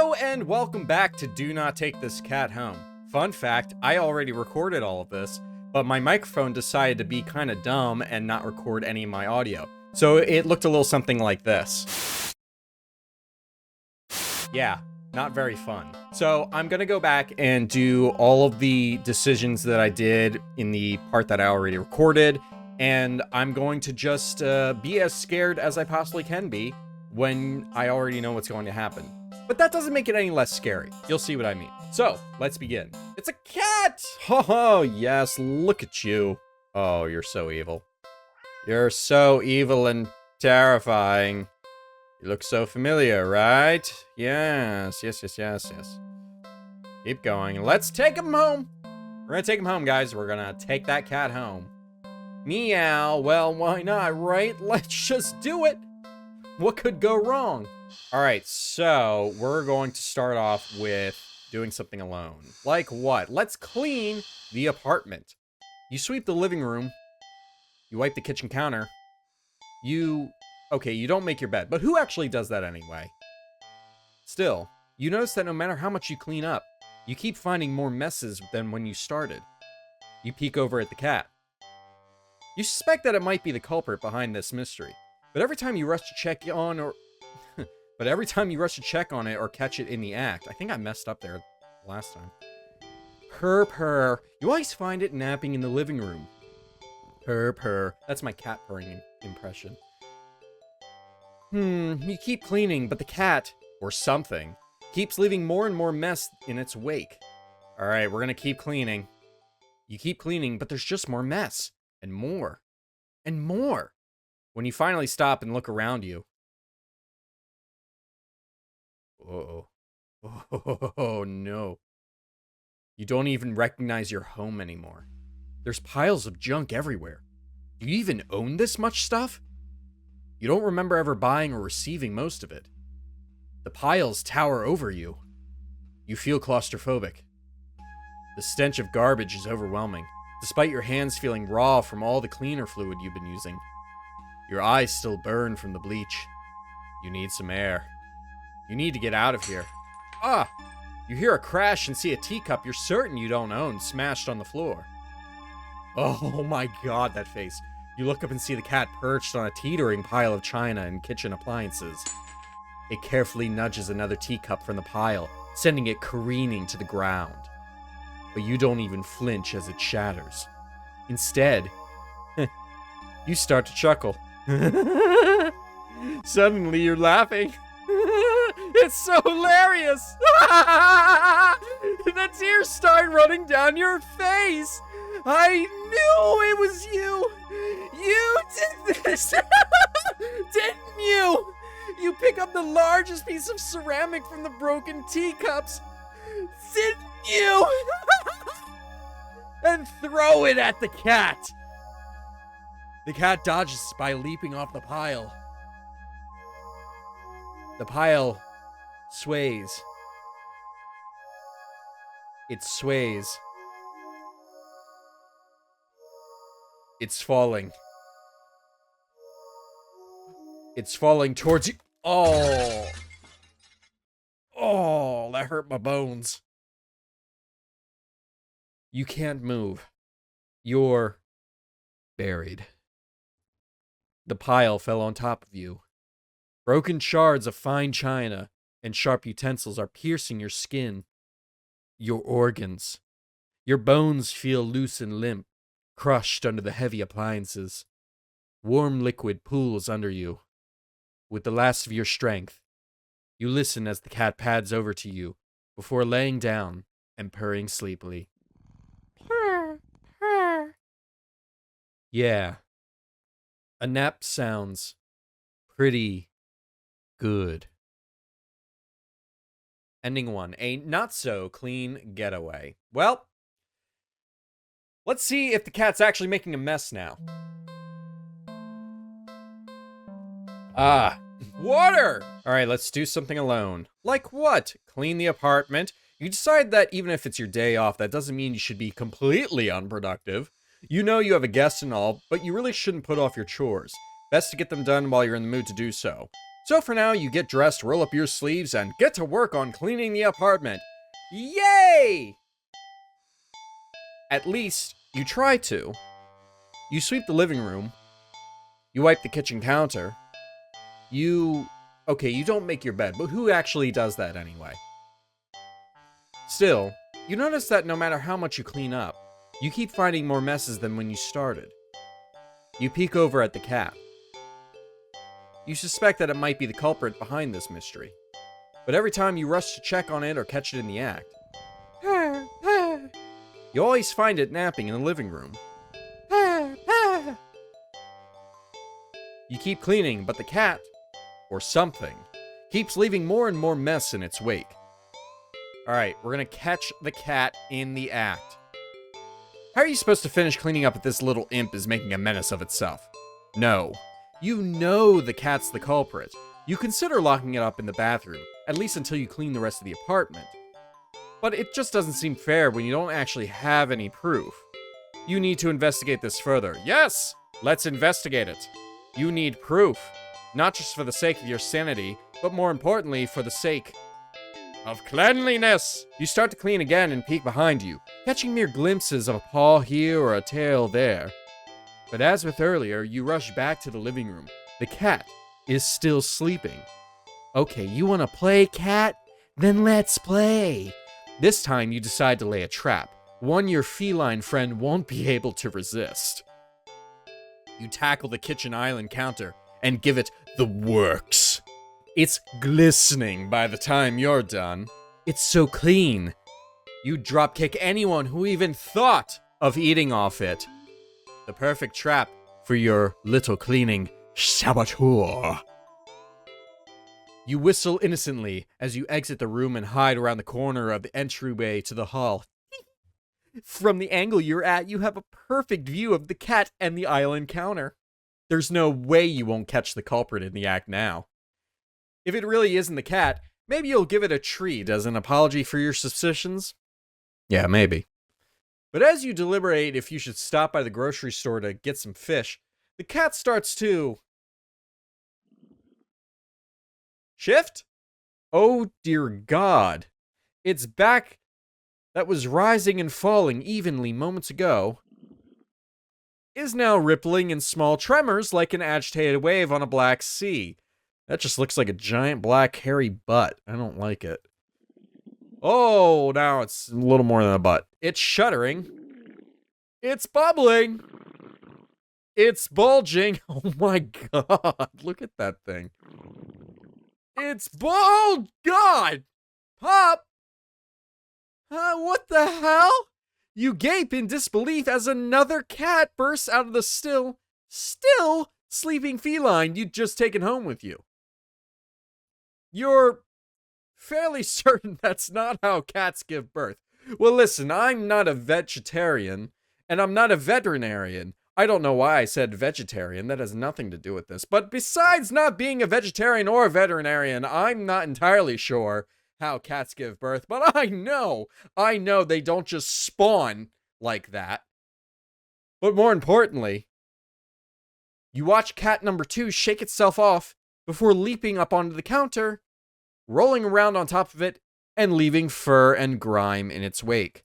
Hello and welcome back to Do Not Take This Cat Home. Fun fact, I already recorded all of this, but my microphone decided to be kind of dumb and not record any of my audio. So it looked a little something like this. Yeah, not very fun. So I'm gonna go back and do all of the decisions that I did in the part that I already recorded, and I'm going to just be as scared as I possibly can be when I already know what's going to happen. But that doesn't make it any less scary. You'll see what I mean. So, let's begin. It's a cat! Oh, yes, look at you. Oh, you're so evil. You're so evil and terrifying. You look so familiar, right? Yes. Keep going. Let's take him home. We're gonna take him home, guys. We're gonna take that cat home. Meow. Well, why not, right? Let's just do it. What could go wrong? All right, so we're going to start off with doing something alone. Like what? Let's clean the apartment. You sweep the living room. You wipe the kitchen counter. Okay, you don't make your bed, but who actually does that anyway? Still, you notice that no matter how much you clean up, you keep finding more messes than when you started. You peek over at the cat. You suspect that it might be the culprit behind this mystery, but every time you rush to check on it or catch it in the act, I think I messed up there last time. Purr. You always find it napping in the living room. Purr. That's my cat purring impression. You keep cleaning, but the cat, or something, keeps leaving more and more mess in its wake. Alright, we're gonna keep cleaning. You keep cleaning, but there's just more mess. And more. And more. When you finally stop and look around you. Uh-oh. Oh, no. You don't even recognize your home anymore. There's piles of junk everywhere. Do you even own this much stuff? You don't remember ever buying or receiving most of it. The piles tower over you. You feel claustrophobic. The stench of garbage is overwhelming, despite your hands feeling raw from all the cleaner fluid you've been using. Your eyes still burn from the bleach. You need some air. You need to get out of here. You hear a crash and see a teacup you're certain you don't own smashed on the floor. Oh my god, that face. You look up and see the cat perched on a teetering pile of china and kitchen appliances. It carefully nudges another teacup from the pile, sending it careening to the ground. But you don't even flinch as it shatters. Instead, you start to chuckle. Suddenly you're laughing. It's so hilarious! The tears start running down your face! I knew it was you! You did this! Didn't you? You pick up the largest piece of ceramic from the broken teacups. Didn't you? And throw it at the cat! The cat dodges by leaping off the pile. The pile sways. It sways. It's falling. It's falling towards you. Oh, that hurt my bones. You can't move. You're buried. The pile fell on top of you. Broken shards of fine china and sharp utensils are piercing your skin, your organs. Your bones feel loose and limp, crushed under the heavy appliances. Warm liquid pools under you. With the last of your strength, you listen as the cat pads over to you before laying down and purring sleepily. Purr. Yeah. A nap sounds pretty good. Ending 1. A not-so-clean getaway. Well, let's see if the cat's actually making a mess now. Water! Alright, let's do something alone. Like what? Clean the apartment. You decide that even if it's your day off, that doesn't mean you should be completely unproductive. You know you have a guest and all, but you really shouldn't put off your chores. Best to get them done while you're in the mood to do so. So for now, you get dressed, roll up your sleeves, and get to work on cleaning the apartment. Yay! At least, you try to. You sweep the living room. You wipe the kitchen counter. Okay, you don't make your bed, but who actually does that anyway? Still, you notice that no matter how much you clean up, you keep finding more messes than when you started. You peek over at the cat. You suspect that it might be the culprit behind this mystery. But every time you rush to check on it or catch it in the act, you always find it napping in the living room. You keep cleaning, but the cat, or something, keeps leaving more and more mess in its wake. Alright, we're gonna catch the cat in the act. How are you supposed to finish cleaning up if this little imp is making a menace of itself? No. You know the cat's the culprit. You consider locking it up in the bathroom, at least until you clean the rest of the apartment. But it just doesn't seem fair when you don't actually have any proof. You need to investigate this further. Yes! Let's investigate it. You need proof. Not just for the sake of your sanity, but more importantly, for the sake of cleanliness. You start to clean again and peek behind you, catching mere glimpses of a paw here or a tail there. But as with earlier, you rush back to the living room. The cat is still sleeping. Okay, you wanna play, cat? Then let's play. This time you decide to lay a trap, one your feline friend won't be able to resist. You tackle the kitchen island counter and give it the works. It's glistening by the time you're done. It's so clean. You dropkick anyone who even thought of eating off it. The perfect trap for your little cleaning saboteur. You whistle innocently as you exit the room and hide around the corner of the entryway to the hall. From the angle you're at, you have a perfect view of the cat and the island counter. There's no way you won't catch the culprit in the act now. If it really isn't the cat, maybe you'll give it a treat as an apology for your suspicions? Yeah, maybe. But as you deliberate if you should stop by the grocery store to get some fish, the cat starts to shift? Oh dear God. Its back that was rising and falling evenly moments ago is now rippling in small tremors like an agitated wave on a black sea. That just looks like a giant black hairy butt. I don't like it. Oh, now it's a little more than a butt. It's shuddering. It's bubbling. It's bulging. Oh my God. Look at that thing. It's oh God. Pop. What the hell? You gape in disbelief as another cat bursts out of the still sleeping feline you'd just taken home with you. You're fairly certain that's not how cats give birth. Well, listen, I'm not a vegetarian, and I'm not a veterinarian. I don't know why I said vegetarian. That has nothing to do with this. But besides not being a vegetarian or a veterinarian, I'm not entirely sure how cats give birth. But I know they don't just spawn like that. But more importantly, you watch cat number 2 shake itself off before leaping up onto the counter, rolling around on top of it, and leaving fur and grime in its wake.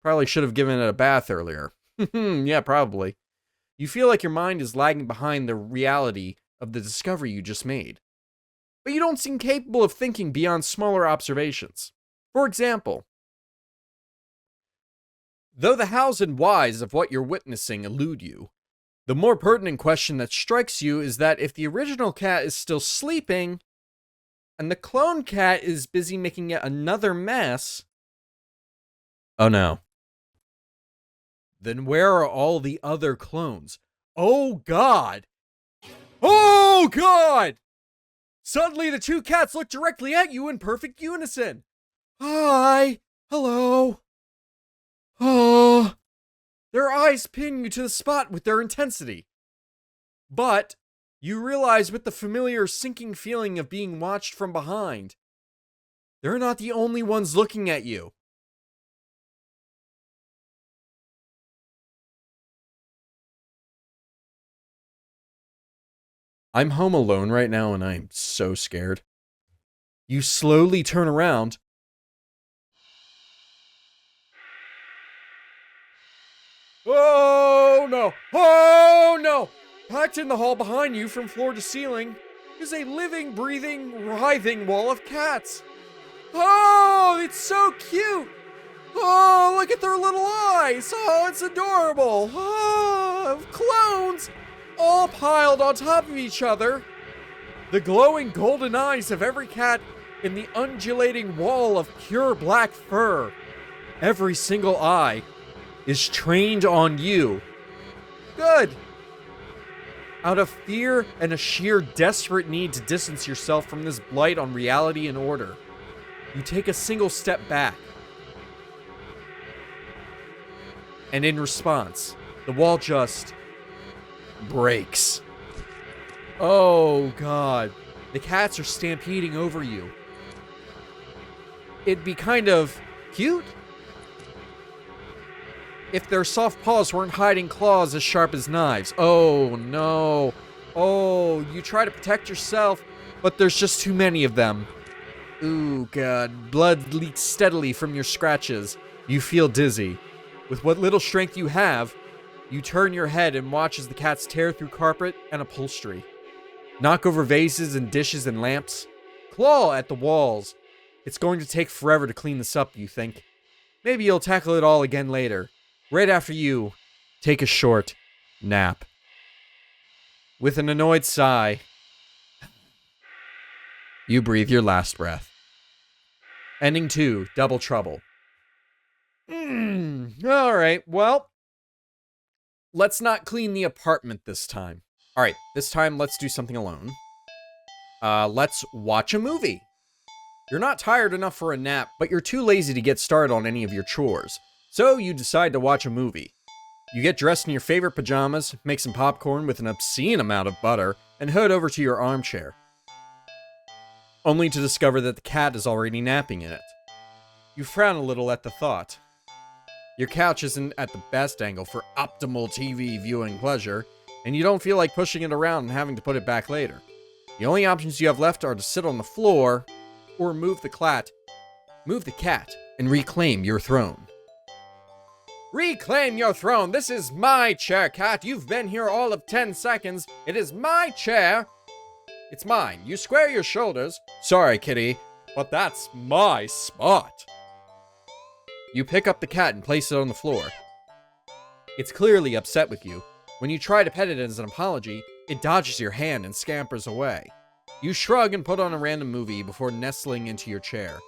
Probably should have given it a bath earlier. Yeah, probably. You feel like your mind is lagging behind the reality of the discovery you just made. But you don't seem capable of thinking beyond smaller observations. For example, though the hows and whys of what you're witnessing elude you, the more pertinent question that strikes you is that if the original cat is still sleeping, and the clone cat is busy making yet another mess, oh no. Then where are all the other clones? Oh God! Oh God! Suddenly the 2 cats look directly at you in perfect unison. Hi! Hello! Oh! Their eyes pin you to the spot with their intensity. But you realize with the familiar sinking feeling of being watched from behind, they're not the only ones looking at you. I'm home alone right now and I'm so scared. You slowly turn around. Oh no! Oh no! Packed in the hall behind you from floor to ceiling is a living, breathing, writhing wall of cats. Oh, it's so cute! Oh, look at their little eyes! Oh, it's adorable! Oh, clones! All piled on top of each other. The glowing golden eyes of every cat in the undulating wall of pure black fur. Every single eye is trained on you. Good. Out of fear and a sheer desperate need to distance yourself from this blight on reality and order, you take a single step back. And in response, the wall just breaks. Oh God, the cats are stampeding over you. It'd be kind of cute if their soft paws weren't hiding claws as sharp as knives. Oh no. Oh, you try to protect yourself, but there's just too many of them. Ooh, God, blood leaks steadily from your scratches. You feel dizzy. With what little strength you have, you turn your head and watch as the cats tear through carpet and upholstery. Knock over vases and dishes and lamps. Claw at the walls. It's going to take forever to clean this up, you think. Maybe you'll tackle it all again later. Right after you take a short nap. With an annoyed sigh, you breathe your last breath. Ending 2, Double Trouble. Alright, well, let's not clean the apartment this time. Alright, this time let's do something alone. Let's watch a movie. You're not tired enough for a nap, but you're too lazy to get started on any of your chores. So you decide to watch a movie. You get dressed in your favorite pajamas, make some popcorn with an obscene amount of butter, and head over to your armchair. Only to discover that the cat is already napping in it. You frown a little at the thought. Your couch isn't at the best angle for optimal TV viewing pleasure, and you don't feel like pushing it around and having to put it back later. The only options you have left are to sit on the floor, or move the cat, and reclaim your throne. Reclaim your throne! This is my chair, cat! You've been here all of 10 seconds! It is my chair! It's mine. You square your shoulders. Sorry, kitty, but that's my spot. You pick up the cat and place it on the floor. It's clearly upset with you. When you try to pet it as an apology, it dodges your hand and scampers away. You shrug and put on a random movie before nestling into your chair.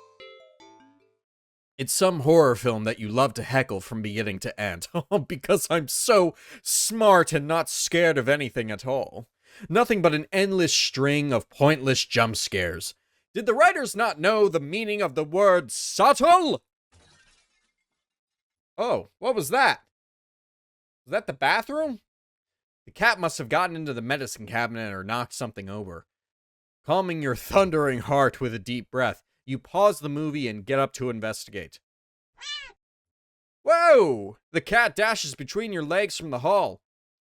It's some horror film that you love to heckle from beginning to end. Because I'm so smart and not scared of anything at all. Nothing but an endless string of pointless jump scares. Did the writers not know the meaning of the word subtle? Oh, what was that? Was that the bathroom? The cat must have gotten into the medicine cabinet or knocked something over. Calming your thundering heart with a deep breath, you pause the movie and get up to investigate. Whoa! The cat dashes between your legs from the hall.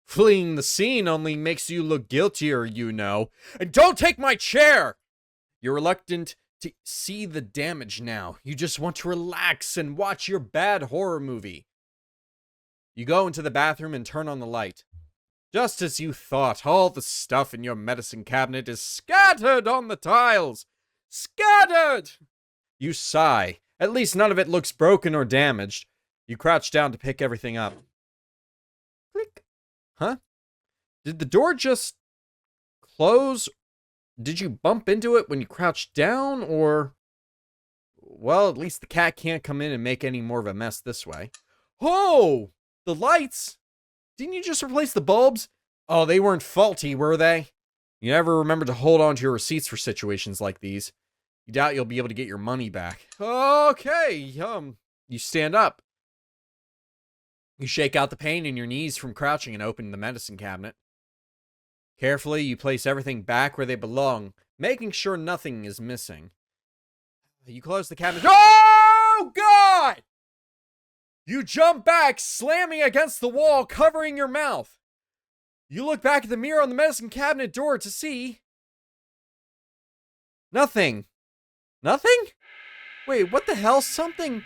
Fleeing the scene only makes you look guiltier, you know. And don't take my chair! You're reluctant to see the damage now. You just want to relax and watch your bad horror movie. You go into the bathroom and turn on the light. Just as you thought, all the stuff in your medicine cabinet is scattered on the tiles. Scattered! You sigh. At least none of it looks broken or damaged. You crouch down to pick everything up. Click. Huh? Did the door just close? Did you bump into it when you crouched down, or... Well, at least the cat can't come in and make any more of a mess this way. Oh! The lights! Didn't you just replace the bulbs? Oh, they weren't faulty, were they? You never remember to hold on to your receipts for situations like these. You doubt you'll be able to get your money back. Okay, you stand up. You shake out the pain in your knees from crouching and open the medicine cabinet. Carefully, you place everything back where they belong, making sure nothing is missing. You close the cabinet. Oh, God! You jump back, slamming against the wall, covering your mouth. You look back at the mirror on the medicine cabinet door to see... Nothing. Nothing? Wait, what the hell? Something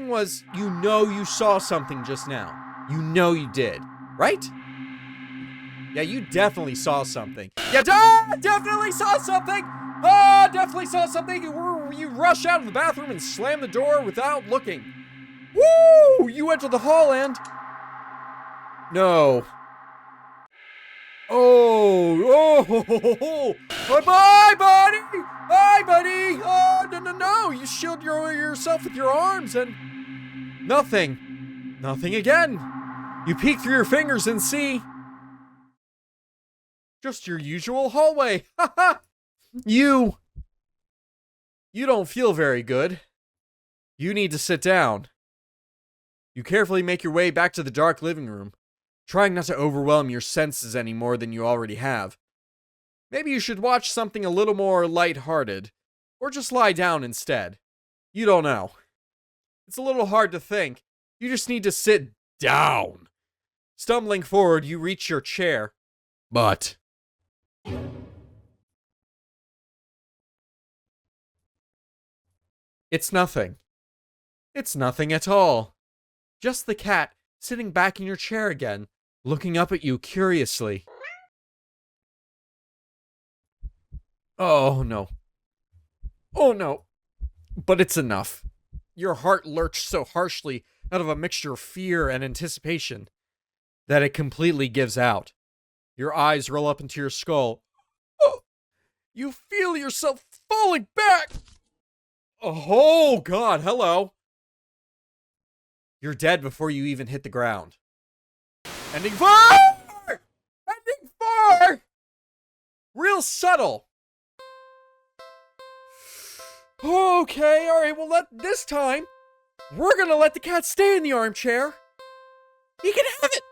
was... You saw something just now. You did. Right? Yeah, you definitely saw something. Yeah, definitely saw something! Definitely saw something! You rush out of the bathroom and slam the door without looking. Woo! You enter the hall and... No. Oh. Bye, buddy! Bye, buddy! Oh, no. You shield yourself with your arms and... Nothing. Nothing again. You peek through your fingers and see... Just your usual hallway. You don't feel very good. You need to sit down. You carefully make your way back to the dark living room, trying not to overwhelm your senses any more than you already have. Maybe you should watch something a little more lighthearted, or just lie down instead. You don't know. It's a little hard to think. You just need to sit down. Stumbling forward, you reach your chair. But... It's nothing. It's nothing at all. Just the cat sitting back in your chair again, looking up at you curiously. Oh no. Oh no. But it's enough. Your heart lurched so harshly out of a mixture of fear and anticipation that it completely gives out. Your eyes roll up into your skull. Oh, you feel yourself falling back. Oh, God, hello. You're dead before you even hit the ground. Ending 4! Ending 4! Real subtle. Okay, alright, well, this time, we're gonna let the cat stay in the armchair. He can have it.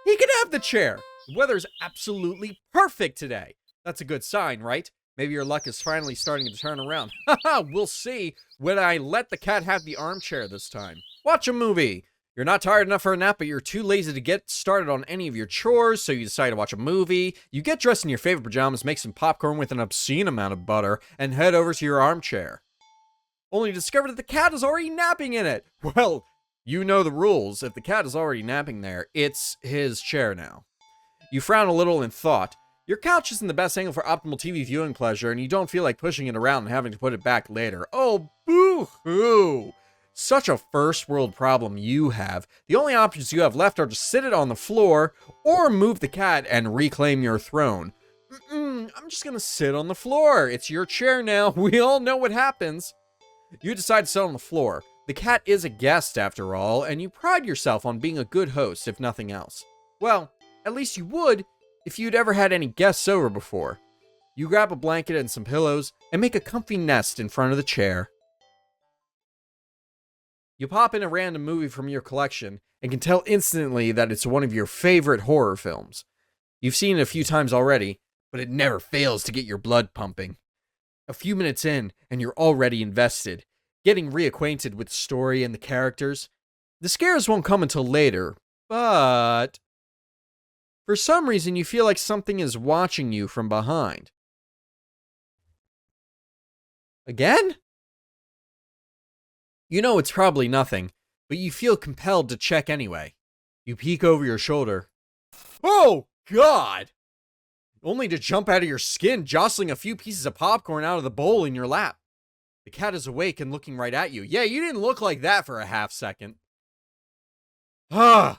He can have the chair. The weather's absolutely perfect today. That's a good sign, right? Maybe your luck is finally starting to turn around. Haha, we'll see when I let the cat have the armchair this time. Watch a movie. You're not tired enough for a nap, but you're too lazy to get started on any of your chores, so you decide to watch a movie. You get dressed in your favorite pajamas, make some popcorn with an obscene amount of butter, and head over to your armchair. Only to discover that the cat is already napping in it. Well, you know the rules. If the cat is already napping there, it's his chair now. You frown a little in thought. Your couch isn't the best angle for optimal TV viewing pleasure, and you don't feel like pushing it around and having to put it back later. Oh, boo-hoo! Such a first world problem you have. The only options you have left are to sit it on the floor, or move the cat and reclaim your throne. I'm just gonna sit on the floor. It's your chair now. We all know what happens. You decide to sit on the floor. The cat is a guest, after all, and you pride yourself on being a good host, if nothing else. Well, at least you would if you'd ever had any guests over before. You grab a blanket and some pillows and make a comfy nest in front of the chair. You pop in a random movie from your collection and can tell instantly that it's one of your favorite horror films. You've seen it a few times already, but it never fails to get your blood pumping. A few minutes in and you're already invested, getting reacquainted with the story and the characters. The scares won't come until later, but... for some reason, you feel like something is watching you from behind. Again? You know it's probably nothing, but you feel compelled to check anyway. You peek over your shoulder. Oh, God! Only to jump out of your skin, jostling a few pieces of popcorn out of the bowl in your lap. The cat is awake and looking right at you. Yeah, you didn't look like that for a half second. You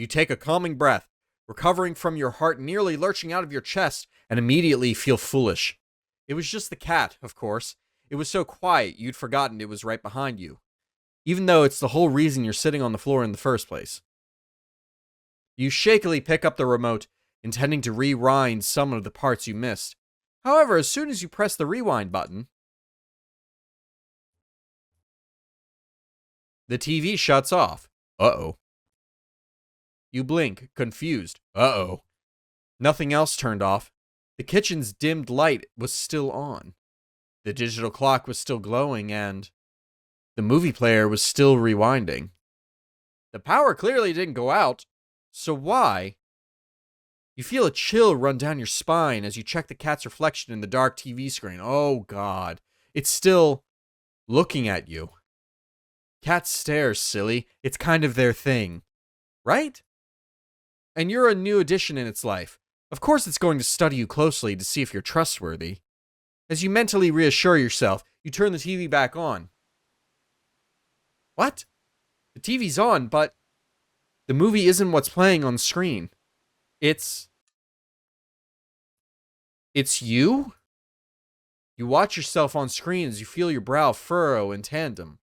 take a calming breath, recovering from your heart nearly lurching out of your chest, and immediately feel foolish. It was just the cat, of course. It was so quiet you'd forgotten it was right behind you, even though it's the whole reason you're sitting on the floor in the first place. You shakily pick up the remote, intending to rewind some of the parts you missed. However, as soon as you press the rewind button, the TV shuts off. Uh-oh. You blink, confused. Uh-oh. Nothing else turned off. The kitchen's dimmed light was still on. The digital clock was still glowing, and the movie player was still rewinding. The power clearly didn't go out, so why You feel a chill run down your spine as you check the cat's reflection in the dark TV screen. Oh, God. It's still looking at you. Cats stare, silly. It's kind of their thing. Right? And you're a new addition in its life. Of course it's going to study you closely to see if you're trustworthy. As you mentally reassure yourself, you turn the TV back on. What? The TV's on, but the movie isn't what's playing on screen. It's you? You watch yourself on screen as you feel your brow furrow in tandem.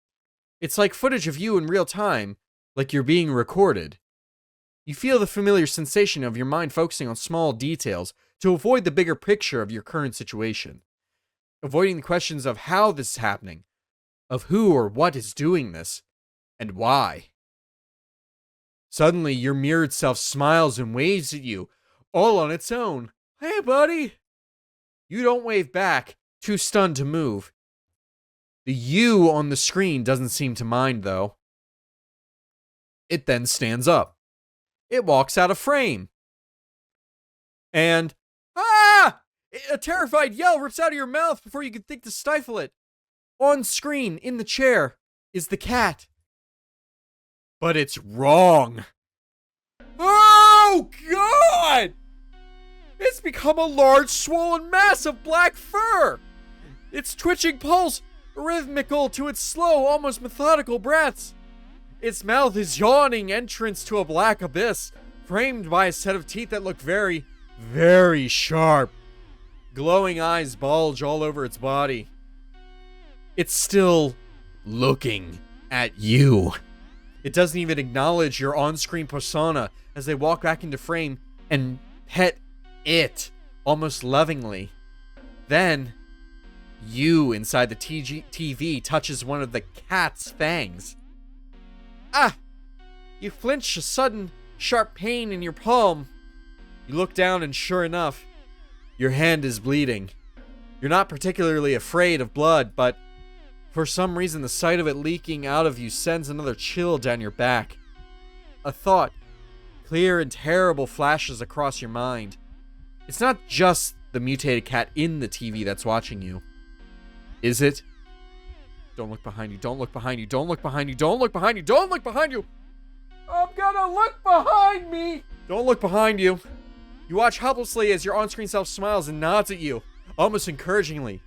It's like footage of you in real time, like you're being recorded. You feel the familiar sensation of your mind focusing on small details to avoid the bigger picture of your current situation. Avoiding the questions of how this is happening, of who or what is doing this, and why. Suddenly, your mirrored self smiles and waves at you, all on its own. Hey, buddy! You don't wave back, too stunned to move. The you on the screen doesn't seem to mind, though. It then stands up. It walks out of frame. And, ah! A terrified yell rips out of your mouth before you can think to stifle it. On screen, in the chair, is the cat. But it's wrong. Oh, God! It's become a large, swollen mass of black fur. Its twitching pulse, rhythmical to its slow, almost methodical breaths. Its mouth is yawning entrance to a black abyss, framed by a set of teeth that look very, very sharp. Glowing eyes bulge all over its body. It's still looking at you. It doesn't even acknowledge your on-screen persona as they walk back into frame and pet it, almost lovingly. Then, you inside the TV touches one of the cat's fangs. Ah! You flinch a sudden, sharp pain in your palm. You look down and sure enough, your hand is bleeding. You're not particularly afraid of blood, but for some reason the sight of it leaking out of you sends another chill down your back. A thought, clear and terrible, flashes across your mind. It's not just the mutated cat in the TV that's watching you. Is it? Don't look behind you, don't look behind you, don't look behind you, don't look behind you, don't look behind you! I'm gonna look behind me! Don't look behind you. You watch helplessly as your on-screen self smiles and nods at you, almost encouragingly.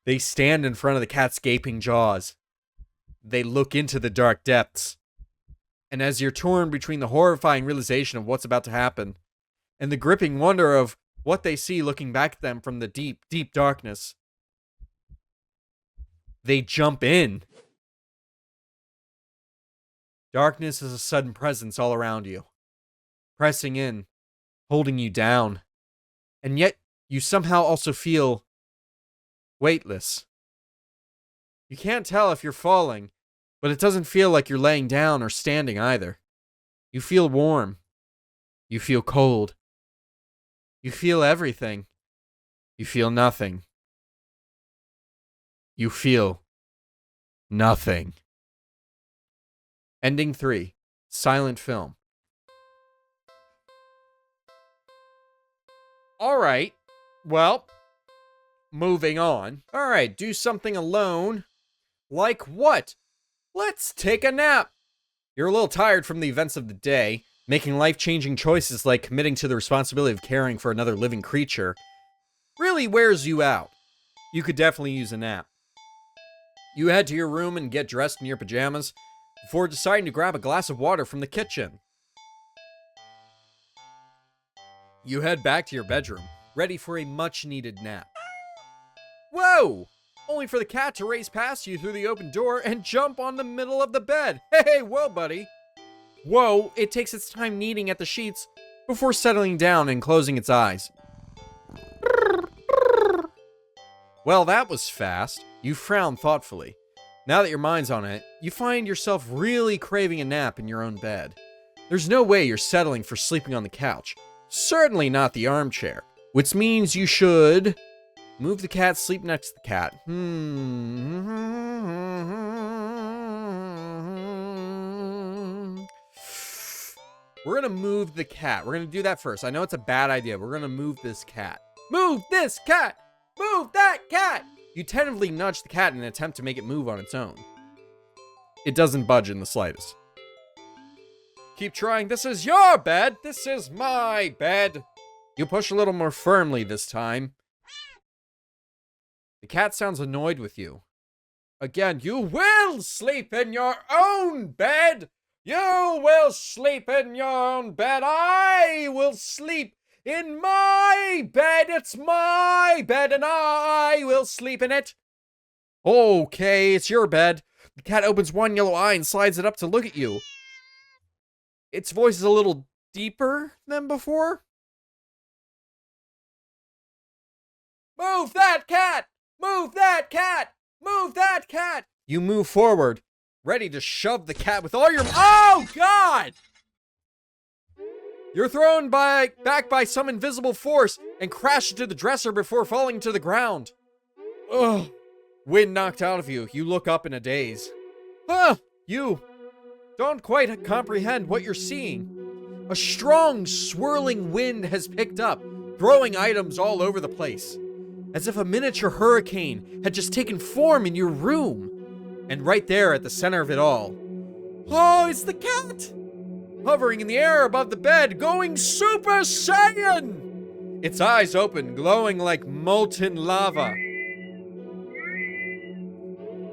They stand in front of the cat's gaping jaws. They look into the dark depths. And as you're torn between the horrifying realization of what's about to happen and the gripping wonder of what they see looking back at them from the deep, deep darkness, they jump in. Darkness is a sudden presence all around you, pressing in, holding you down. And yet, you somehow also feel weightless. You can't tell if you're falling, but it doesn't feel like you're laying down or standing either. You feel warm. You feel cold. You feel everything. You feel nothing. You feel nothing. Ending 3. Silent film. Alright. Well, moving on. Alright, do something alone. Like what? Let's take a nap. You're a little tired from the events of the day. Making life-changing choices like committing to the responsibility of caring for another living creature really wears you out. You could definitely use a nap. You head to your room and get dressed in your pajamas before deciding to grab a glass of water from the kitchen. You head back to your bedroom, ready for a much-needed nap. Whoa! Only for the cat to race past you through the open door and jump on the middle of the bed. Hey, whoa, buddy. Whoa, it takes its time kneading at the sheets before settling down and closing its eyes. Well, that was fast. You frown thoughtfully. Now that your mind's on it, you find yourself really craving a nap in your own bed. There's no way you're settling for sleeping on the couch. Certainly not the armchair. Which means you should move the cat, sleep next to the cat. We're gonna move the cat. We're gonna do that first. I know it's a bad idea. We're gonna move this cat. Move this cat! Move that cat! You tentatively nudge the cat in an attempt to make it move on its own. It doesn't budge in the slightest. Keep trying. This is your bed. This is my bed. You push a little more firmly this time. The cat sounds annoyed with you. Again, you will sleep in your own bed. You will sleep in your own bed. I will sleep in my bed. It's my bed and I will sleep in it. Okay, it's your bed. The cat opens one yellow eye and slides it up to look at you. Its voice is a little deeper than before. Move that cat! Move that cat! Move that cat! You move forward, ready to shove the cat with all your... Oh, God! You're thrown back by some invisible force and crash into the dresser before falling to the ground. Ugh. Wind knocked out of you. You look up in a daze. You don't quite comprehend what you're seeing. A strong, swirling wind has picked up, throwing items all over the place. As if a miniature hurricane had just taken form in your room. And right there at the center of it all. Oh, it's the cat! Hovering in the air above the bed, going Super Saiyan! Its eyes open, glowing like molten lava.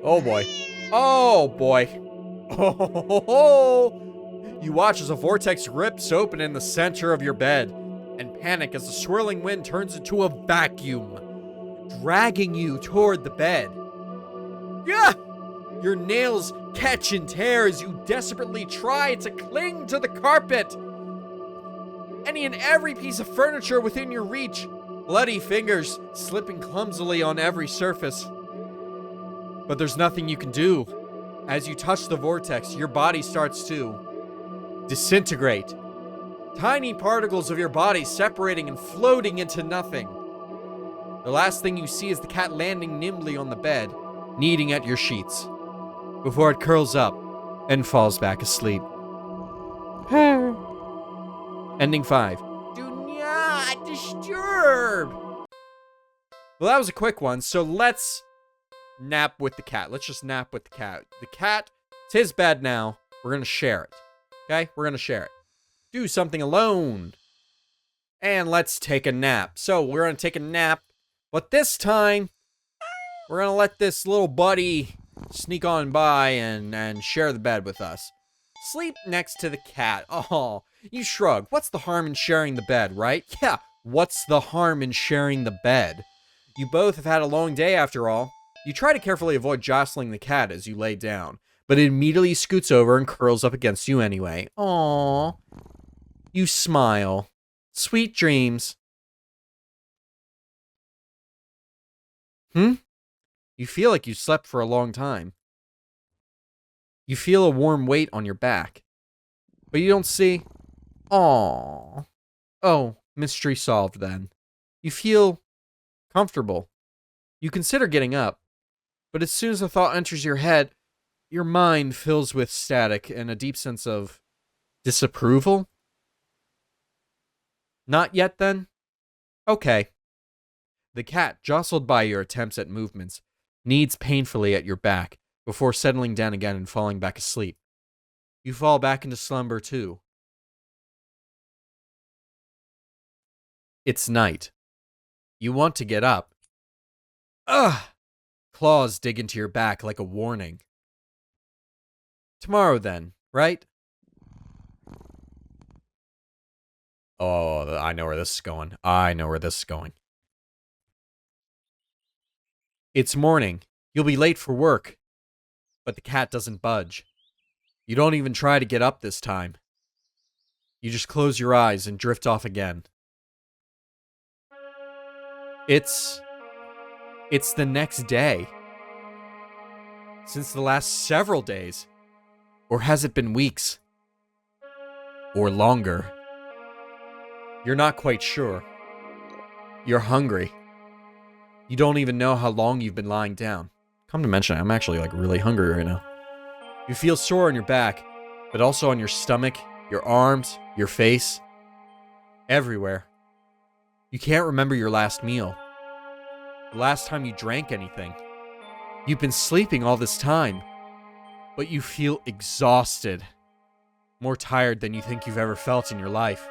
Oh boy. Oh boy. Oh, you watch as a vortex rips open in the center of your bed, and panic as the swirling wind turns into a vacuum, dragging you toward the bed. Yeah! Your nails catch and tear as you desperately try to cling to the carpet. Any and every piece of furniture within your reach, bloody fingers slipping clumsily on every surface. But there's nothing you can do. As you touch the vortex, your body starts to disintegrate. Tiny particles of your body separating and floating into nothing. The last thing you see is the cat landing nimbly on the bed, kneading at your sheets, before it curls up and falls back asleep. Ending 5. Do not disturb. Well, that was a quick one, so let's nap with the cat. Let's just nap with the cat. The cat, it's his bed now. We're going to share it. Okay? We're going to share it. Do something alone. And let's take a nap. So we're going to take a nap. But this time, we're going to let this little buddy sneak on by and share the bed with us. Sleep next to the cat. Oh, you shrug. What's the harm in sharing the bed, right? Yeah, what's the harm in sharing the bed? You both have had a long day after all. You try to carefully avoid jostling the cat as you lay down, but it immediately scoots over and curls up against you anyway. Aww. You smile. Sweet dreams. You feel like you slept for a long time. You feel a warm weight on your back, but you don't see. Aww. Oh, mystery solved then. You feel comfortable. You consider getting up, but as soon as the thought enters your head, your mind fills with static and a deep sense of disapproval. Not yet then? Okay. The cat, jostled by your attempts at movements, kneads painfully at your back before settling down again and falling back asleep. You fall back into slumber too. It's night. You want to get up. Ugh! Claws dig into your back like a warning. Tomorrow then, right? Oh, I know where this is going. I know where this is going. It's morning. You'll be late for work. But the cat doesn't budge. You don't even try to get up this time. You just close your eyes and drift off again. It's the next day. Since the last several days. Or has it been weeks? Or longer? You're not quite sure. You're hungry. You don't even know how long you've been lying down. Come to mention it, I'm actually really hungry right now. You feel sore on your back, but also on your stomach your arms, your face, everywhere. You can't remember your last meal, the last time you drank anything. You've been sleeping all this time, but you feel exhausted, more tired than you think you've ever felt in your life.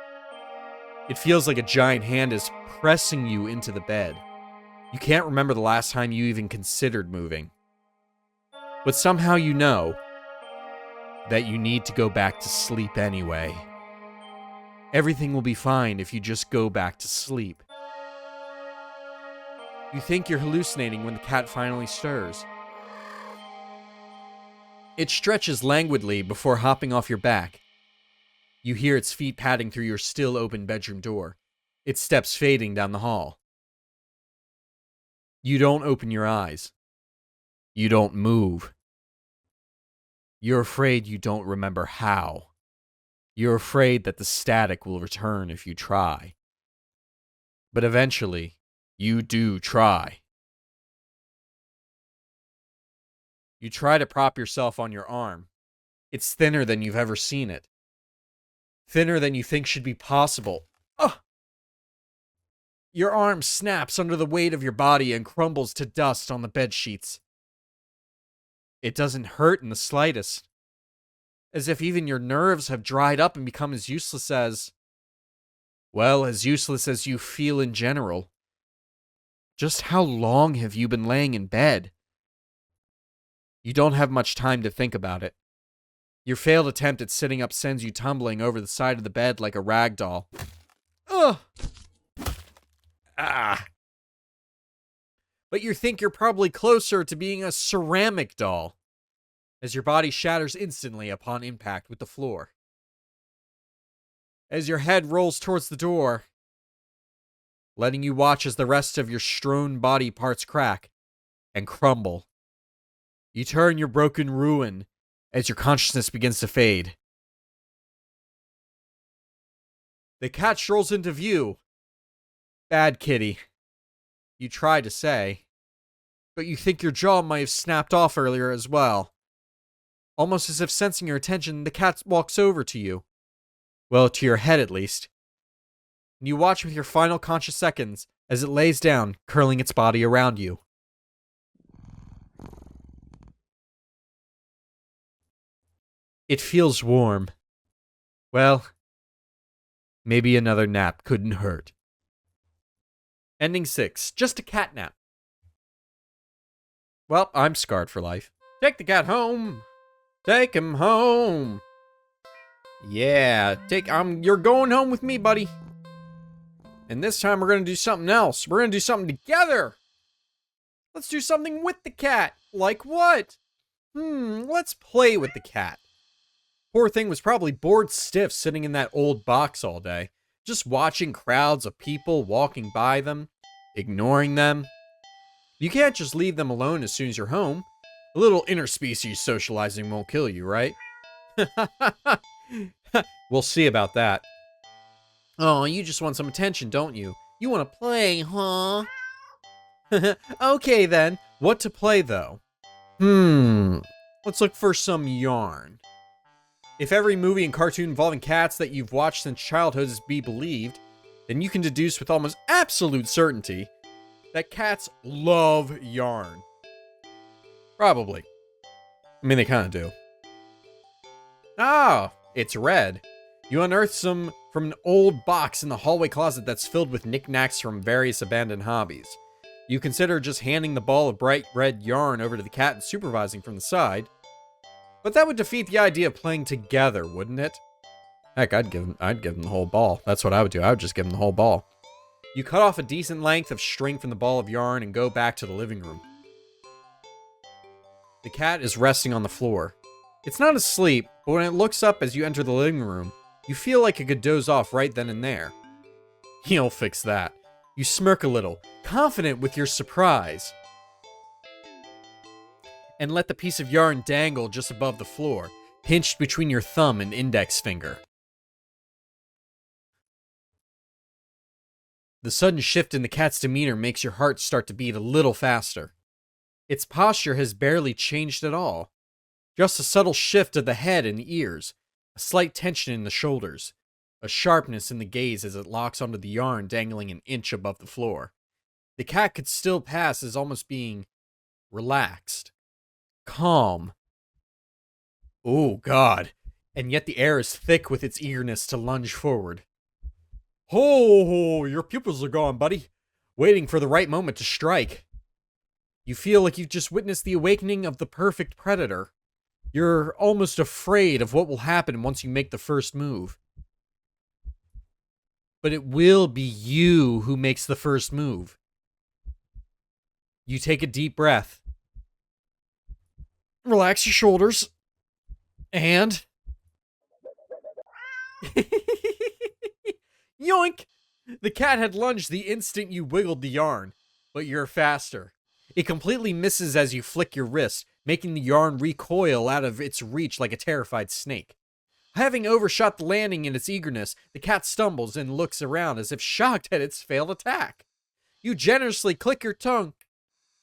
It feels like a giant hand is pressing you into the bed. You can't remember the last time you even considered moving. But somehow you know that you need to go back to sleep anyway. Everything will be fine if you just go back to sleep. You think you're hallucinating when the cat finally stirs. It stretches languidly before hopping off your back. You hear its feet padding through your still open bedroom door, its steps fading down the hall. You don't open your eyes. You don't move. You're afraid you don't remember how. You're afraid that the static will return if you try. But eventually, you do try. You try to prop yourself on your arm. It's thinner than you've ever seen it. Thinner than you think should be possible. Ugh! Your arm snaps under the weight of your body and crumbles to dust on the bed sheets. It doesn't hurt in the slightest. As if even your nerves have dried up and become as useless as you feel in general. Just how long have you been laying in bed? You don't have much time to think about it. Your failed attempt at sitting up sends you tumbling over the side of the bed like a rag doll. Ugh! Ah! But you think you're probably closer to being a ceramic doll, as your body shatters instantly upon impact with the floor. As your head rolls towards the door, letting you watch as the rest of your strewn body parts crack and crumble. You turn your broken ruin as your consciousness begins to fade. The cat strolls into view. Bad kitty, you try to say, but you think your jaw might have snapped off earlier as well. Almost as if sensing your attention, the cat walks over to you. Well, to your head at least. And you watch with your final conscious seconds as it lays down, curling its body around you. It feels warm. Well, maybe another nap couldn't hurt. Ending 6. Just a cat nap. Well, I'm scarred for life. Take the cat home. Take him home. Yeah, you're going home with me, buddy. And this time we're gonna do something else. We're gonna do something together. Let's do something with the cat. Like what? Let's play with the cat. Poor thing was probably bored stiff sitting in that old box all day, just watching crowds of people walking by them, ignoring them. You can't just leave them alone as soon as you're home. A little interspecies socializing won't kill you, right? We'll see about that. Oh, you just want some attention, don't you? You want to play, huh? Okay then. What to play, though? Let's look for some yarn. If every movie and cartoon involving cats that you've watched since childhood is to be believed, then you can deduce with almost absolute certainty that cats love yarn. Probably. I mean, they kind of do. Ah, it's red. You unearth some from an old box in the hallway closet that's filled with knickknacks from various abandoned hobbies. You consider just handing the ball of bright red yarn over to the cat and supervising from the side. But that would defeat the idea of playing together, wouldn't it? Heck, I'd give him the whole ball. That's what I would do. I would just give him the whole ball. You cut off a decent length of string from the ball of yarn and go back to the living room. The cat is resting on the floor. It's not asleep, but when it looks up as you enter the living room, you feel like it could doze off right then and there. You'll fix that. You smirk a little, confident with your surprise, and let the piece of yarn dangle just above the floor, pinched between your thumb and index finger. The sudden shift in the cat's demeanor makes your heart start to beat a little faster. Its posture has barely changed at all. Just a subtle shift of the head and ears, A slight tension in the shoulders, a sharpness in the gaze as it locks onto the yarn dangling an inch above the floor. The cat could still pass as almost being relaxed, calm. Oh, God. And yet the air is thick with its eagerness to lunge forward. Ho, your pupils are gone, buddy. Waiting for the right moment to strike. You feel like you've just witnessed the awakening of the perfect predator. You're almost afraid of what will happen once you make the first move. But it will be you who makes the first move. You take a deep breath. Relax your shoulders. And... Yoink! The cat had lunged the instant you wiggled the yarn, but you're faster. It completely misses as you flick your wrist, making the yarn recoil out of its reach like a terrified snake. Having overshot the landing in its eagerness, the cat stumbles and looks around as if shocked at its failed attack. You generously click your tongue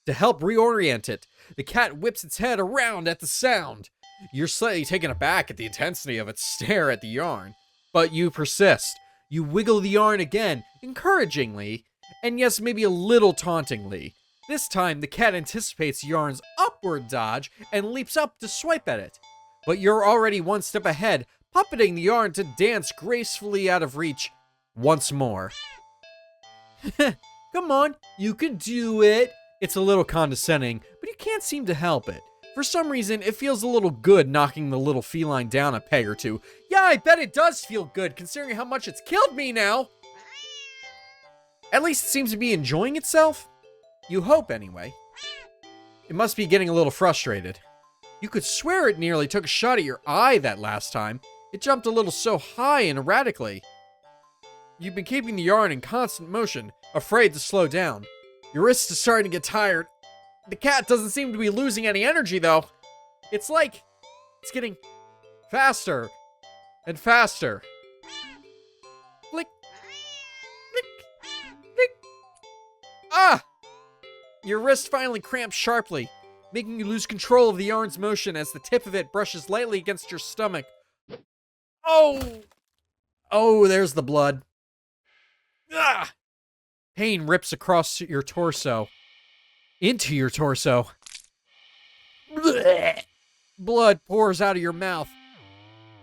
to help reorient it. The cat whips its head around at the sound. You're slightly taken aback at the intensity of its stare at the yarn, but you persist. You wiggle the yarn again, encouragingly, and yes, maybe a little tauntingly. This time, the cat anticipates the yarn's upward dodge and leaps up to swipe at it. But you're already one step ahead, puppeting the yarn to dance gracefully out of reach once more. Come on, you can do it. It's a little condescending, but you can't seem to help it. For some reason, it feels a little good knocking the little feline down a peg or two. Yeah, I bet it does feel good, considering how much it's killed me now. At least it seems to be enjoying itself. You hope, anyway. It must be getting a little frustrated. You could swear it nearly took a shot at your eye that last time. It jumped a little so high and erratically. You've been keeping the yarn in constant motion, afraid to slow down. Your wrist is starting to get tired. The cat doesn't seem to be losing any energy, though. It's like it's getting faster and faster. Flick, flick, flick. Ah! Your wrist finally cramps sharply, making you lose control of the yarn's motion as the tip of it brushes lightly against your stomach. Oh! Oh, there's the blood. Ah! Pain rips across your torso. Into your torso. Blech. Blood pours out of your mouth.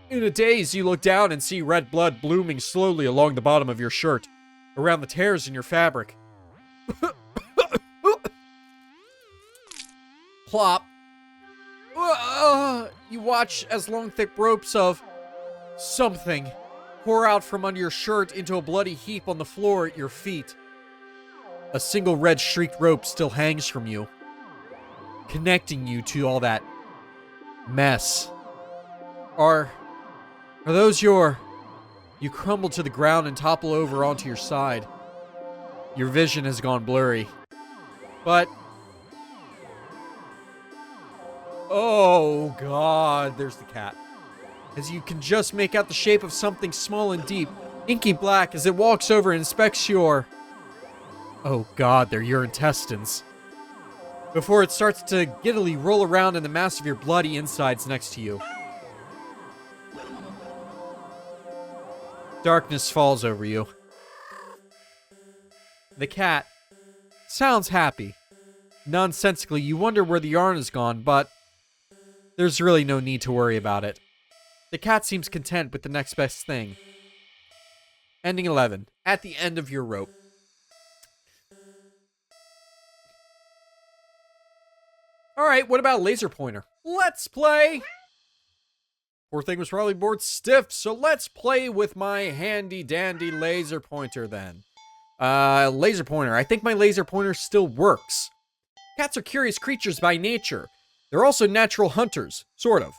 In a daze, you look down and see red blood blooming slowly along the bottom of your shirt, around the tears in your fabric. Plop. You watch as long, thick ropes of something pour out from under your shirt into a bloody heap on the floor at your feet. A single red streaked rope still hangs from you, connecting you to all that mess. Are those your... You crumble to the ground and topple over onto your side. Your vision has gone blurry. But... Oh, God, there's the cat. As you can just make out the shape of something small and deep, inky black, as it walks over and inspects your... Oh, God, they're your intestines. Before it starts to giddily roll around in the mass of your bloody insides next to you. Darkness falls over you. The cat sounds happy. Nonsensically, you wonder where the yarn has gone, but there's really no need to worry about it. The cat seems content with the next best thing. Ending 11. At the end of your rope. Alright, what about laser pointer? Let's play! Poor thing was probably bored stiff, so let's play with my handy dandy laser pointer then. Laser pointer. I think my laser pointer still works. Cats are curious creatures by nature. They're also natural hunters, sort of.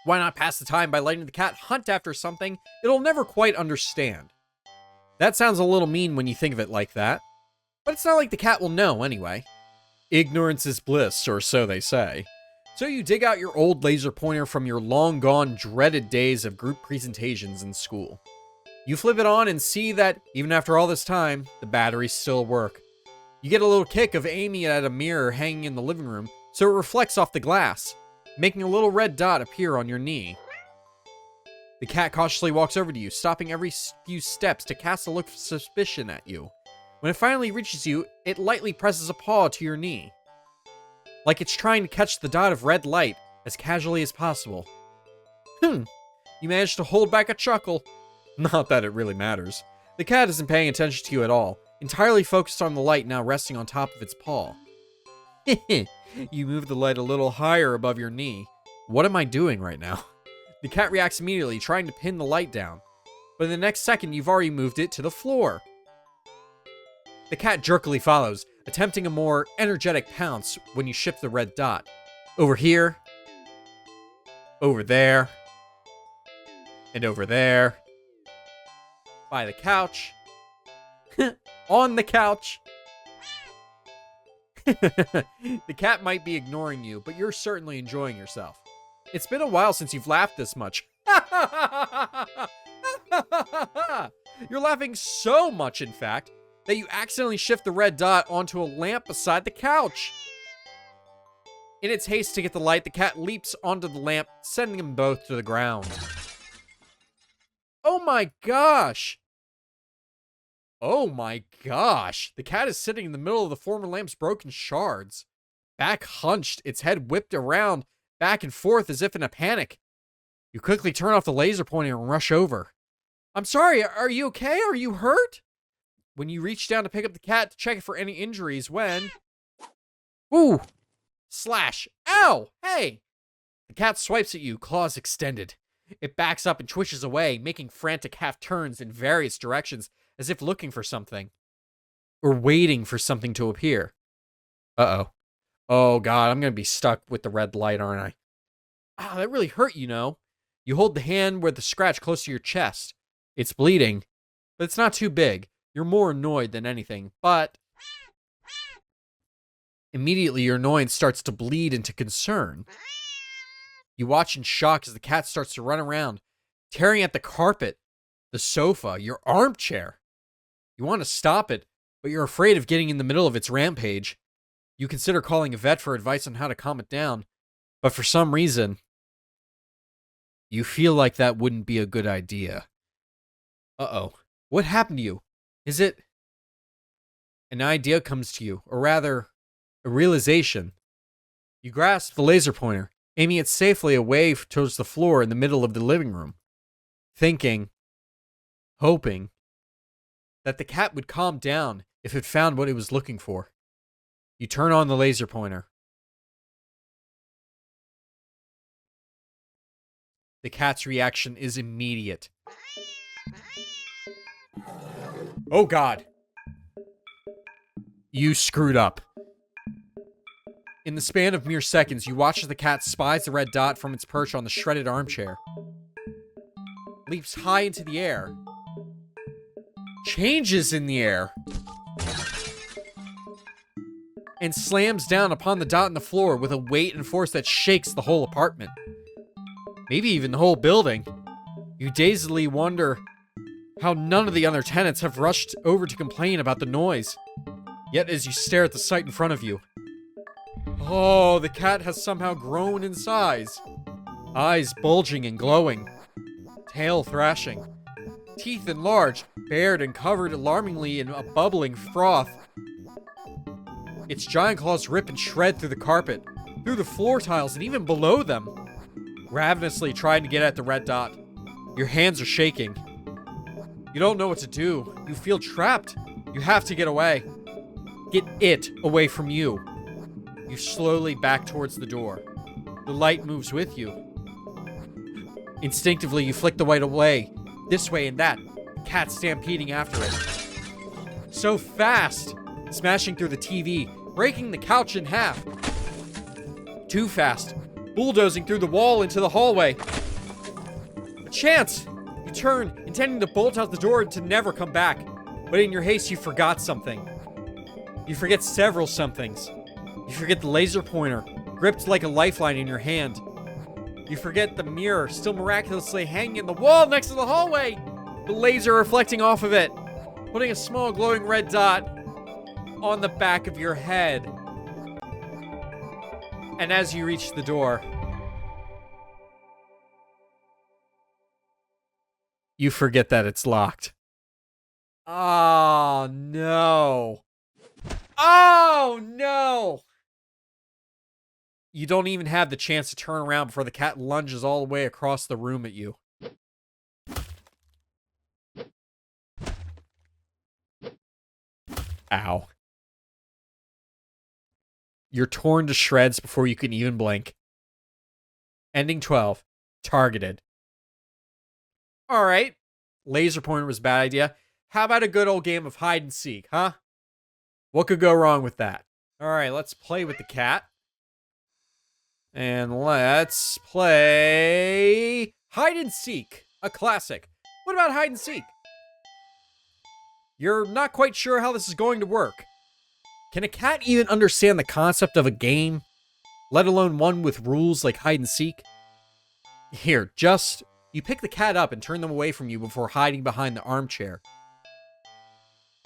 Why not pass the time by letting the cat hunt after something it'll never quite understand? That sounds a little mean when you think of it like that. But it's not like the cat will know anyway. Ignorance is bliss, or so they say. So you dig out your old laser pointer from your long-gone, dreaded days of group presentations in school. You flip it on and see that, even after all this time, the batteries still work. You get a little kick of aiming it at a mirror hanging in the living room, so it reflects off the glass, making a little red dot appear on your knee. The cat cautiously walks over to you, stopping every few steps to cast a look of suspicion at you. When it finally reaches you, it lightly presses a paw to your knee, like it's trying to catch the dot of red light as casually as possible. You managed to hold back a chuckle. Not that it really matters. The cat isn't paying attention to you at all, entirely focused on the light now resting on top of its paw. You move the light a little higher above your knee. What am I doing right now? The cat reacts immediately, trying to pin the light down. But in the next second, you've already moved it to the floor. The cat jerkily follows, attempting a more energetic pounce when you shift the red dot. Over here. Over there. And over there. By the couch. On the couch. The cat might be ignoring you, but you're certainly enjoying yourself. It's been a while since you've laughed this much. You're laughing so much, in fact, that you accidentally shift the red dot onto a lamp beside the couch. In its haste to get the light, the cat leaps onto the lamp, sending them both to the ground. Oh my gosh! Oh my gosh! The cat is sitting in the middle of the former lamp's broken shards. Back hunched, its head whipped around, back and forth as if in a panic. You quickly turn off the laser pointer and rush over. I'm sorry, are you okay? Are you hurt? When you reach down to pick up the cat to check it for any injuries when... Ooh! Slash! Ow! Hey! The cat swipes at you, claws extended. It backs up and twitches away, making frantic half turns in various directions, as if looking for something. Or waiting for something to appear. Uh-oh. Oh god, I'm gonna be stuck with the red light, aren't I? Ah, that really hurt, you know. You hold the hand with the scratch close to your chest. It's bleeding, but it's not too big. You're more annoyed than anything, but... Immediately, your annoyance starts to bleed into concern. You watch in shock as the cat starts to run around, tearing at the carpet, the sofa, your armchair. You want to stop it, but you're afraid of getting in the middle of its rampage. You consider calling a vet for advice on how to calm it down, but for some reason, you feel like that wouldn't be a good idea. Uh-oh. What happened to you? Is it... An idea comes to you, or rather, a realization. You grasp the laser pointer, aiming it safely away towards the floor in the middle of the living room, thinking, hoping, that the cat would calm down if it found what it was looking for. You turn on the laser pointer. The cat's reaction is immediate. Oh god! You screwed up. In the span of mere seconds, you watch as the cat spies the red dot from its perch on the shredded armchair. Leaps high into the air. Changes in the air. And slams down upon the dot on the floor with a weight and force that shakes the whole apartment. Maybe even the whole building. You dazedly wonder how none of the other tenants have rushed over to complain about the noise. Yet as you stare at the sight in front of you, oh, the cat has somehow grown in size. Eyes bulging and glowing. Tail thrashing. Teeth enlarged, bared and covered alarmingly in a bubbling froth. Its giant claws rip and shred through the carpet, through the floor tiles and even below them. Ravenously trying to get at the red dot. Your hands are shaking. You don't know what to do. You feel trapped. You have to get away. Get it away from you. You slowly back towards the door. The light moves with you. Instinctively, you flick the light away. This way and that. Cat stampeding after it. So fast! Smashing through the TV, breaking the couch in half. Too fast. Bulldozing through the wall into the hallway. A chance! You turn, intending to bolt out the door and to never come back. But in your haste, you forgot something. You forget several somethings. You forget the laser pointer, gripped like a lifeline in your hand. You forget the mirror, still miraculously hanging in the wall next to the hallway. The laser reflecting off of it, putting a small glowing red dot on the back of your head. And as you reach the door, You forget that it's locked. Oh, no. Oh, no. You don't even have the chance to turn around before the cat lunges all the way across the room at you. Ow. You're torn to shreds before you can even blink. Ending 12. Targeted. All right. Laser pointer was a bad idea. How about a good old game of hide and seek, huh? What could go wrong with that? All right, let's play with the cat. And let's play hide and seek, a classic. What about hide and seek? You're not quite sure how this is going to work. Can a cat even understand the concept of a game, let alone one with rules like hide and seek? Here, you pick the cat up and turn them away from you before hiding behind the armchair.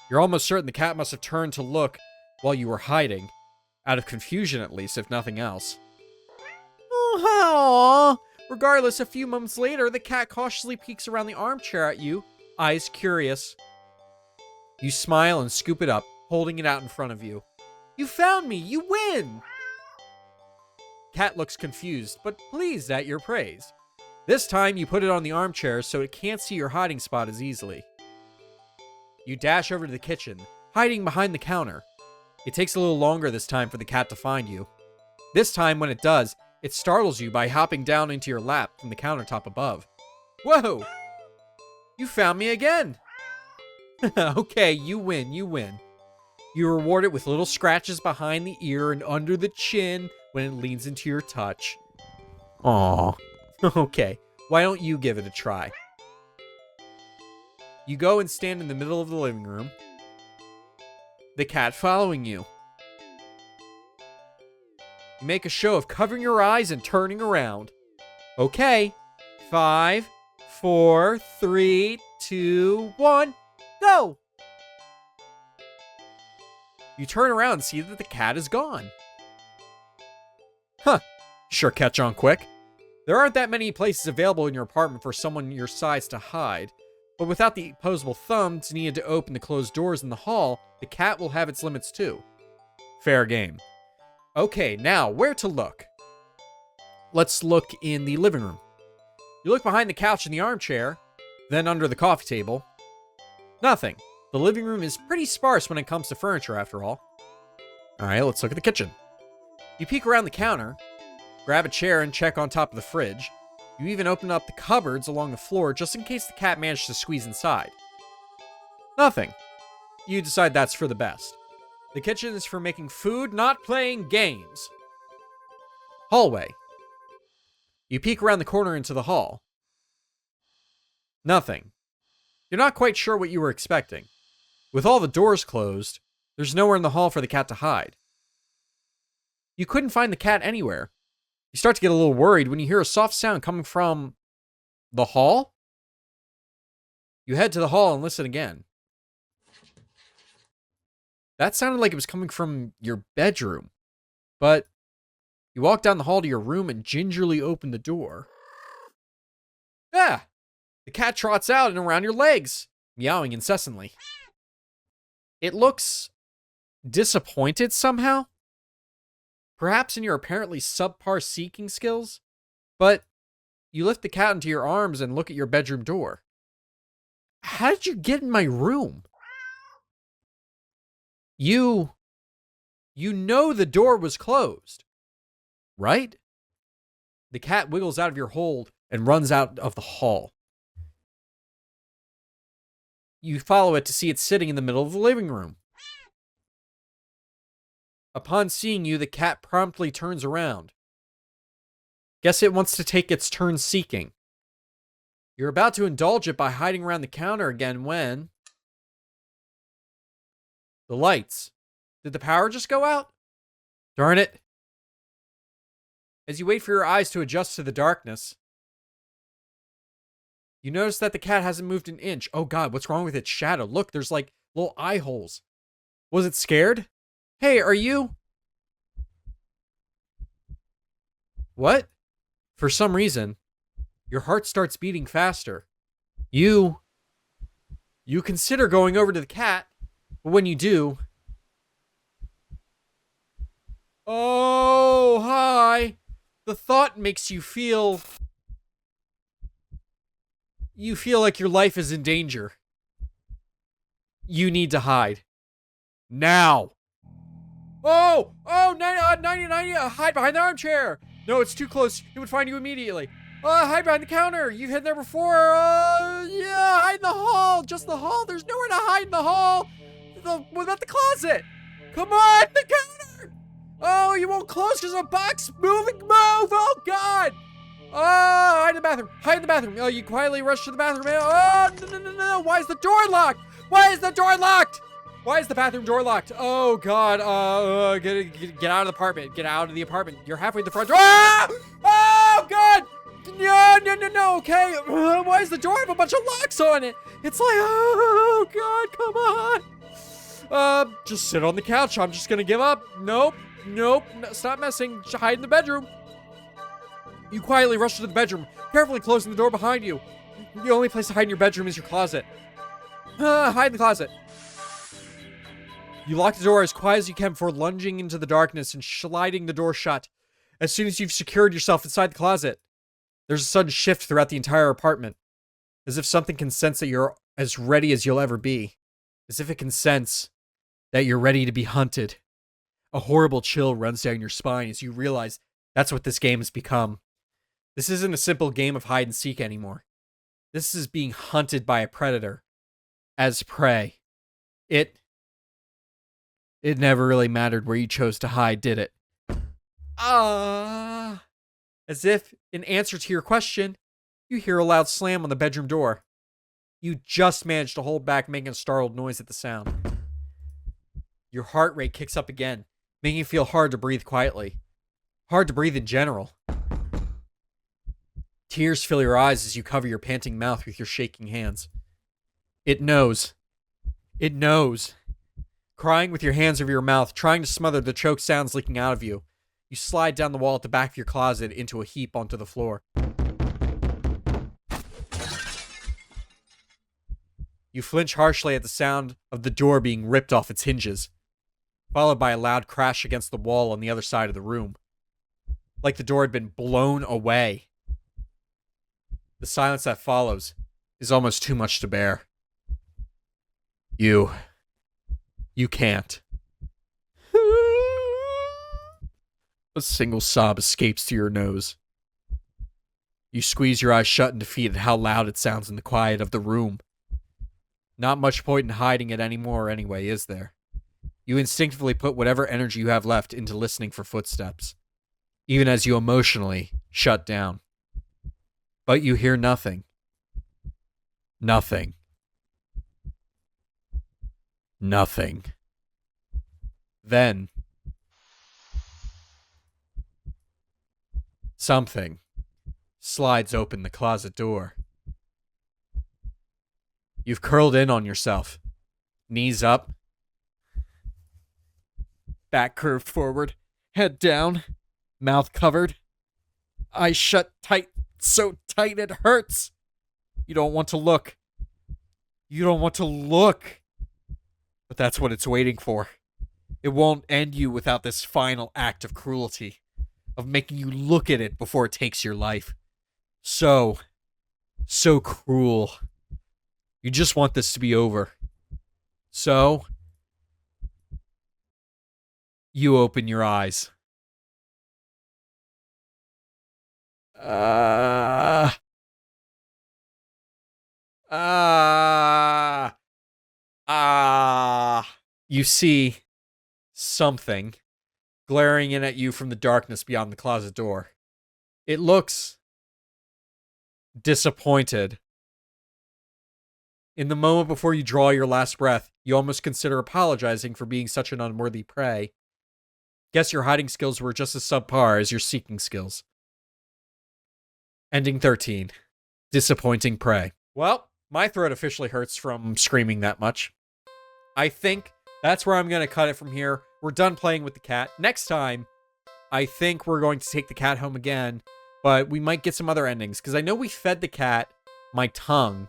You're almost certain the cat must have turned to look while you were hiding, out of confusion at least, if nothing else. Oh, regardless, a few moments later, the cat cautiously peeks around the armchair at you, eyes curious. You smile and scoop it up, holding it out in front of you. You found me! You win! Cat looks confused, but pleased at your praise. This time, you put it on the armchair so it can't see your hiding spot as easily. You dash over to the kitchen, hiding behind the counter. It takes a little longer this time for the cat to find you. This time, when it does, it startles you by hopping down into your lap from the countertop above. Whoa! You found me again! Okay, you win. You're rewarded with little scratches behind the ear and under the chin when it leans into your touch. Aww. Okay, why don't you give it a try? You go and stand in the middle of the living room. The cat following you. You make a show of covering your eyes and turning around. Okay. 5, 4, 3, 2, 1, go! You turn around and see that the cat is gone. Huh. Sure catch on quick. There aren't that many places available in your apartment for someone your size to hide, but without the opposable thumbs needed to open the closed doors in the hall, the cat will have its limits too. Fair game. Okay, now, where to look? Let's look in the living room. You look behind the couch in the armchair, then under the coffee table. Nothing. The living room is pretty sparse when it comes to furniture, after all. Alright, let's look at the kitchen. You peek around the counter, grab a chair and check on top of the fridge. You even open up the cupboards along the floor just in case the cat managed to squeeze inside. Nothing. You decide that's for the best. The kitchen is for making food, not playing games. Hallway. You peek around the corner into the hall. Nothing. You're not quite sure what you were expecting. With all the doors closed, there's nowhere in the hall for the cat to hide. You couldn't find the cat anywhere. You start to get a little worried when you hear a soft sound coming from the hall. You head to the hall and listen again. That sounded like it was coming from your bedroom. But you walk down the hall to your room and gingerly open the door. Ah! The cat trots out and around your legs, meowing incessantly. It looks disappointed somehow. Perhaps in your apparently subpar seeking skills. But you lift the cat into your arms and look at your bedroom door. How did you get in my room? You know the door was closed, right? The cat wiggles out of your hold and runs out of the hall. You follow it to see it sitting in the middle of the living room. Upon seeing you, the cat promptly turns around. Guess it wants to take its turn seeking. You're about to indulge it by hiding around the counter again when... The lights. Did the power just go out? Darn it. As you wait for your eyes to adjust to the darkness, you notice that the cat hasn't moved an inch. Oh god, what's wrong with its shadow? Look, there's like little eye holes. Was it scared? Hey, are you... What? For some reason, your heart starts beating faster. You consider going over to the cat, but when you do, oh, hi. The thought makes you feel like your life is in danger. You need to hide. Now. Oh, 90, hide behind the armchair. No, it's too close. It would find you immediately. Hide behind the counter. You've hidden there before. Yeah, hide in the hall. Just the hall. There's nowhere to hide in the hall. What about the closet? Come on, the counter. Oh, you won't close because a box moving. Move. Oh, God. Hide in the bathroom. Hide in the bathroom. Oh, you quietly rush to the bathroom. Oh, no. Why is the door locked? Why is the door locked? Why is the bathroom door locked? Oh, God. Get out of the apartment. Get out of the apartment. You're halfway to the front door. Oh, God. No. Okay. Why does the door have a bunch of locks on it? It's like, oh, God, come on. Just sit on the couch. I'm just gonna give up. Nope. No, stop messing. Hide in the bedroom. You quietly rush to the bedroom, carefully closing the door behind you. The only place to hide in your bedroom is your closet. Hide in the closet. You lock the door as quiet as you can before lunging into the darkness and sliding the door shut. As soon as you've secured yourself inside the closet, there's a sudden shift throughout the entire apartment. As if something can sense that you're as ready as you'll ever be. As if it can sense that you're ready to be hunted. A horrible chill runs down your spine as you realize that's what this game has become. This isn't a simple game of hide and seek anymore. This is being hunted by a predator. As prey. It never really mattered where you chose to hide, did it? As if, in answer to your question, you hear a loud slam on the bedroom door. You just managed to hold back making a startled noise at the sound. Your heart rate kicks up again, making it feel hard to breathe quietly. Hard to breathe in general. Tears fill your eyes as you cover your panting mouth with your shaking hands. It knows. It knows. Crying with your hands over your mouth, trying to smother the choked sounds leaking out of you. You slide down the wall at the back of your closet into a heap onto the floor. You flinch harshly at the sound of the door being ripped off its hinges, followed by a loud crash against the wall on the other side of the room. Like the door had been blown away. The silence that follows is almost too much to bear. You can't. A single sob escapes through your nose. You squeeze your eyes shut in defeat at how loud it sounds in the quiet of the room. Not much point in hiding it anymore anyway, is there? You instinctively put whatever energy you have left into listening for footsteps, even as you emotionally shut down. But you hear nothing. Nothing. Nothing. Then, something slides open the closet door. You've curled in on yourself, knees up, back curved forward, head down, mouth covered, eyes shut tight, so tight it hurts. You don't want to look. You don't want to look. But that's what it's waiting for. It won't end you without this final act of cruelty, of making you look at it before it takes your life. So cruel. You just want this to be over. So, you open your eyes. You see something glaring in at you from the darkness beyond the closet door. It looks disappointed. In the moment before you draw your last breath, you almost consider apologizing for being such an unworthy prey. Guess your hiding skills were just as subpar as your seeking skills. Ending 13. Disappointing prey. Well, my throat officially hurts from screaming that much. I think that's where I'm going to cut it from here. We're done playing with the cat. Next time, I think we're going to take the cat home again, but we might get some other endings, because I know we fed the cat my tongue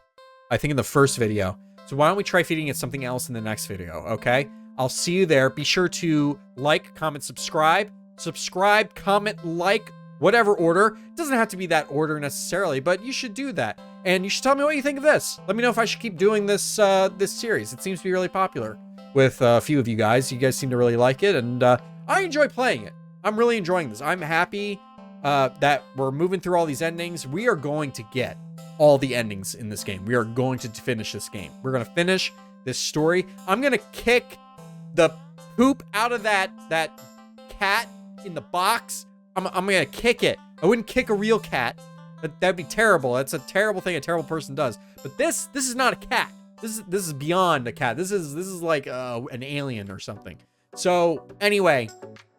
I think in the first video. So why don't we try feeding it something else in the next video, okay? I'll see you there. Be sure to like, comment, subscribe. Subscribe, comment, like, whatever order. It doesn't have to be that order necessarily, but you should do that. And you should tell me what you think of this. Let me know if I should keep doing this this series. It seems to be really popular with a few of you guys. You guys seem to really like it, and I enjoy playing it. I'm really enjoying this. I'm happy that we're moving through all these endings. We are going to get all the endings in this game. We are going to finish this game. We're going to finish this story. I'm going to kick the poop out of that cat in the box. I'm going to kick it. I wouldn't kick a real cat. That'd be terrible. That's a terrible thing a terrible person does. But this is not a cat. This is beyond a cat. This is like an alien or something. So anyway,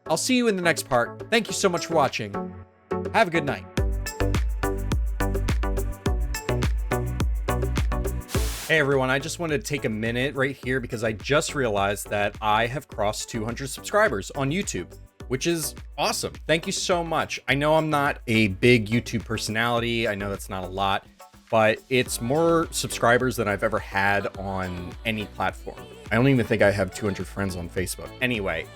I'll see you in the next part. Thank you so much for watching. Have a good night. Hey everyone, I just wanted to take a minute right here because I just realized that I have crossed 200 subscribers on YouTube, which is awesome. Thank you so much. I know I'm not a big YouTube personality. I know that's not a lot, but it's more subscribers than I've ever had on any platform. I don't even think I have 200 friends on Facebook. Anyway,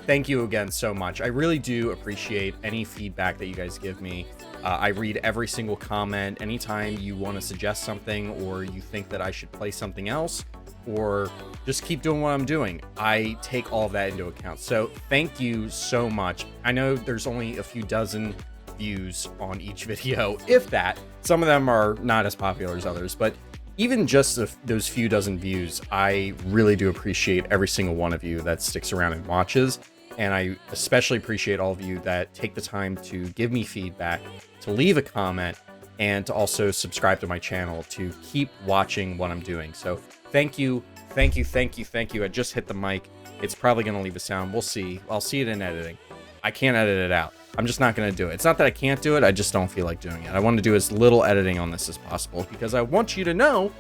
thank you again so much. I really do appreciate any feedback that you guys give me. I read every single comment. Anytime you want to suggest something or you think that I should play something else or just keep doing what I'm doing, I take all of that into account. So thank you so much. I know there's only a few dozen views on each video, if that. Some of them are not as popular as others, but even just those few dozen views, I really do appreciate every single one of you that sticks around and watches. And I especially appreciate all of you that take the time to give me feedback, to leave a comment, and to also subscribe to my channel to keep watching what I'm doing. So thank you, thank you, thank you, thank you. I just hit the mic. It's probably going to leave a sound. We'll see. I'll see it in editing. I can't edit it out. I'm just not going to do it. It's not that I can't do it. I just don't feel like doing it. I want to do as little editing on this as possible because I want you to know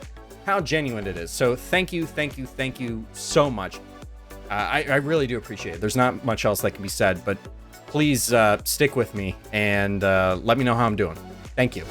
how genuine it is. So thank you, thank you, thank you so much. I really do appreciate it. There's not much else that can be said, but please stick with me and let me know how I'm doing. Thank you.